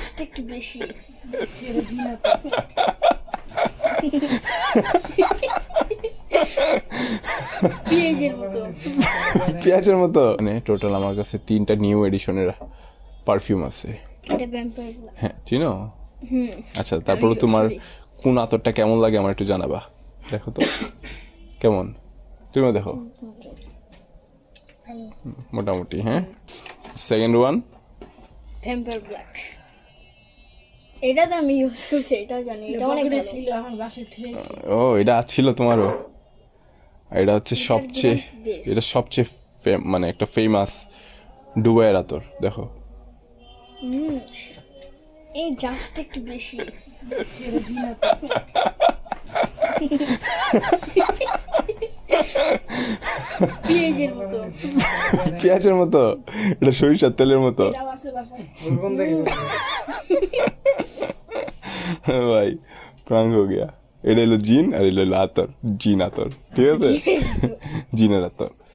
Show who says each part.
Speaker 1: Just একটু বেশি পেঁয়াজের মতো।
Speaker 2: পেঁয়াজের মতো মানে টোটাল আমার কাছে 3টা নিউ এডিশনের পারফিউম আছে।
Speaker 1: এটা ভ্যাম্পায়ার ব্ল্যাক।
Speaker 2: হ্যাঁ চিনো? আচ্ছা তারপরে তোমার কোন আতরটা কেমন লাগে আমার একটু জানাবা। দেখো তো কেমন, তুমিও দেখো। মোটামুটি হ্যাঁ। সেকেন্ড ওয়ান
Speaker 1: ভ্যাম্পায়ার ব্ল্যাক, এটা তো আমি ইউজ করছি, এটাও জানি, এটা অনেক ভালো।
Speaker 3: ছিল আমার বাসায় থুয়েছি।
Speaker 2: ও এটা ছিল তোমারও। এটা হচ্ছে সবচেয়ে,
Speaker 1: best।
Speaker 2: এটা সবচেয়ে মানে একটা ফেমাস ডুবাইয়ের আতর। দেখো
Speaker 1: এই জাস্ট একটু বেশি
Speaker 3: ছেড়ে জিনাত।
Speaker 1: পেঁয়াজের মতো।
Speaker 2: পেঁয়াজের মতো, এটা সরিষার তেলের মতো।
Speaker 3: এটাও আছে বাসায়।
Speaker 2: ভাই প্রাঙ্গ হো গিয়া। এটা হলো জিন আর এটা হলো আতর, জিন আতর, ঠিক আছে? জিনের আতর।